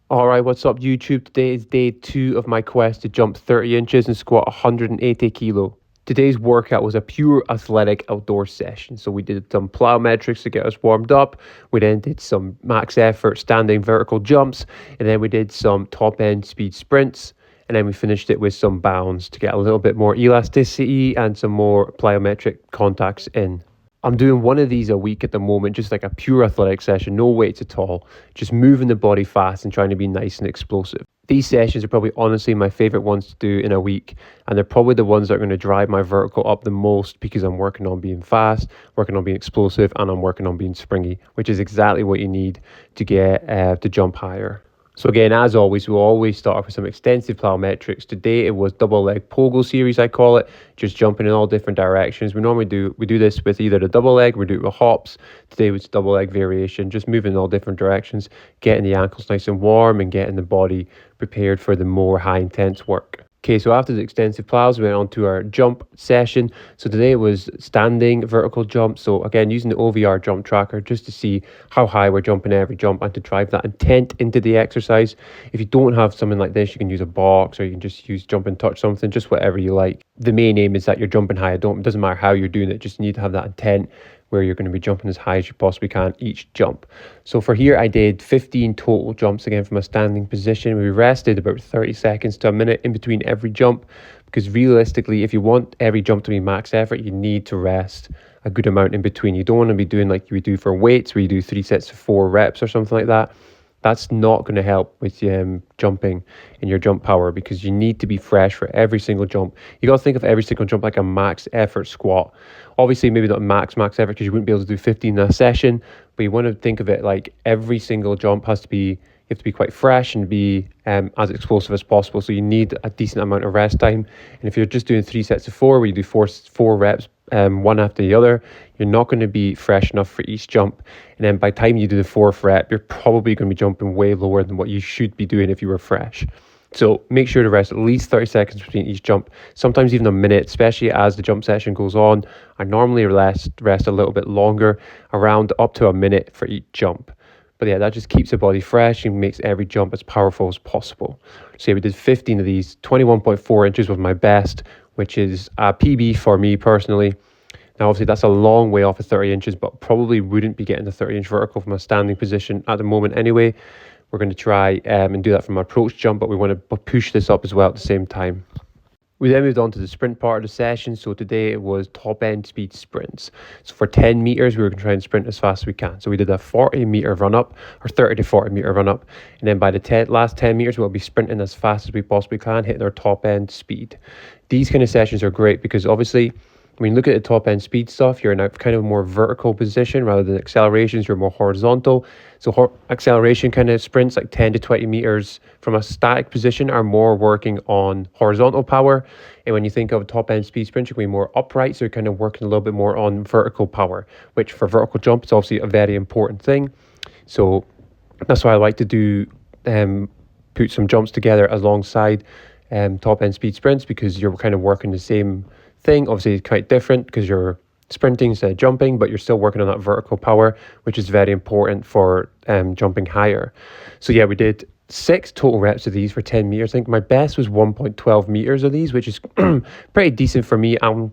Alright, what's up YouTube? Today is day 2 of my quest to jump 30 inches and squat 180 kilo. Today's workout was a pure athletic outdoor session. So we did some plyometrics to get us warmed up. We then did some max effort standing vertical jumps. And then we did some top end speed sprints. And then we finished it with some bounds to get a little bit more elasticity and some more plyometric contacts in. I'm doing one of these a week at the moment, just like a pure athletic session, no weights at all, just moving the body fast and trying to be nice and explosive. These sessions are probably honestly my favorite ones to do in a week, and they're probably the ones that are going to drive my vertical up the most because I'm working on being fast, working on being explosive, and I'm working on being springy, which is exactly what you need to get to jump higher. So again, as always, we'll always start off with some extensive plyometrics. Today it was double leg pogo series, I call it, just jumping in all different directions. We do this with either the double leg, we do it with hops. Today was double leg variation, just moving in all different directions, getting the ankles nice and warm and getting the body prepared for the more high intense work. Okay, so after the extensive plows, we went on to our jump session. So today it was standing vertical jump. So again, using the OVR jump tracker just to see how high we're jumping every jump and to drive that intent into the exercise. If you don't have something like this, you can use a box or you can just use jump and touch something, just whatever you like. The main aim is that you're jumping high. It doesn't matter how you're doing it, just need to have that intent where you're going to be jumping as high as you possibly can each jump. So for here, I did 15 total jumps again from a standing position. We rested about 30 seconds to a minute in between every jump, because realistically, if you want every jump to be max effort, you need to rest a good amount in between. You don't want to be doing like you would do for weights, where you do 3 sets of 4 reps or something like that. That's not going to help with jumping in your jump power, because you need to be fresh for every single jump. You got to think of every single jump like a max effort squat. Obviously, maybe not max effort, because you wouldn't be able to do 15 in a session, but you want to think of it like every single jump has to be, you have to be quite fresh and be as explosive as possible. So you need a decent amount of rest time. And if you're just doing 3 sets of 4, where you do four reps, one after the other, you're not going to be fresh enough for each jump. And then by the time you do the 4th rep, you're probably going to be jumping way lower than what you should be doing if you were fresh. So make sure to rest at least 30 seconds between each jump, sometimes even a minute, especially as the jump session goes on. I normally rest a little bit longer, around up to a minute for each jump. But yeah, that just keeps the body fresh and makes every jump as powerful as possible. So yeah, we did 15 of these. 21.4 inches was my best, which is a PB for me personally. Now, obviously, that's a long way off of 30 inches, but probably wouldn't be getting the 30-inch vertical from a standing position at the moment anyway. We're going to try and do that from an approach jump, but we want to push this up as well at the same time. We then moved on to the sprint part of the session. So today it was top end speed sprints. So for 10 meters, we were going to try and sprint as fast as we can. So we did a 40-meter run up, or 30 to 40-meter run up. And then by the last 10 meters, we'll be sprinting as fast as we possibly can, hitting our top end speed. These kind of sessions are great because obviously, when you look at the top end speed stuff, you're in a kind of more vertical position rather than accelerations, you're more horizontal. So acceleration kind of sprints like 10 to 20 meters from a static position are more working on horizontal power. And when you think of top end speed sprints, you're going to be more upright. So you're kind of working a little bit more on vertical power, which for vertical jump is obviously a very important thing. So that's why I like to do put some jumps together alongside top end speed sprints, because you're kind of working the same thing. Obviously it's quite different because you're sprinting instead of jumping, but you're still working on that vertical power, which is very important for jumping higher. So yeah, we did 6 total reps of these for 10 meters. I think my best was 1.12 meters of these, which is pretty decent for me. I'm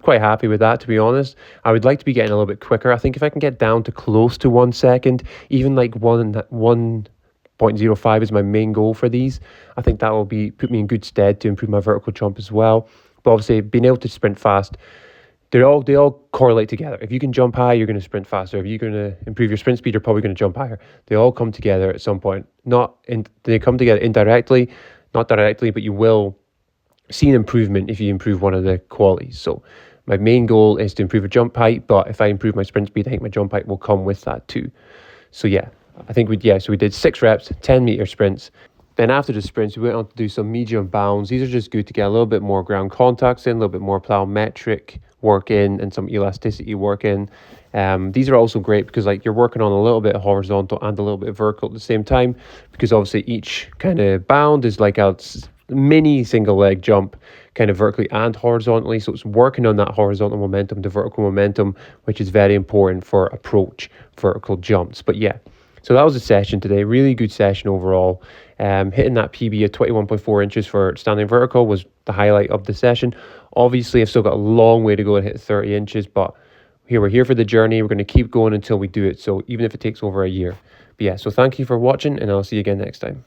quite happy with that, to be honest. I would like to be getting a little bit quicker. I think if I can get down to close to 1 second, even like 1.05 is my main goal for these. I think that will put me in good stead to improve my vertical jump as well. But obviously, being able to sprint fast, they all correlate together. If you can jump high, you're going to sprint faster. If you're going to improve your sprint speed, you're probably going to jump higher. They all come together at some point. They come together indirectly, not directly, but you will see an improvement if you improve one of the qualities. So my main goal is to improve a jump height, but if I improve my sprint speed, I think my jump height will come with that too. So yeah, so we did 6 reps, 10-meter sprints. Then after the sprints, we went on to do some medium bounds. These are just good to get a little bit more ground contacts in, a little bit more plyometric work in, and some elasticity work in. These are also great because like you're working on a little bit horizontal and a little bit vertical at the same time, because obviously each kind of bound is like a mini single leg jump, kind of vertically and horizontally. So it's working on that horizontal momentum, the vertical momentum, which is very important for approach vertical jumps. But yeah, So that was a session today. Really good session overall. Hitting that PB of 21.4 inches for standing vertical was the highlight of the session. Obviously, I've still got a long way to go to hit 30 inches, but we're here for the journey. We're going to keep going until we do it. So even if it takes over a year. But yeah, so thank you for watching, and I'll see you again next time.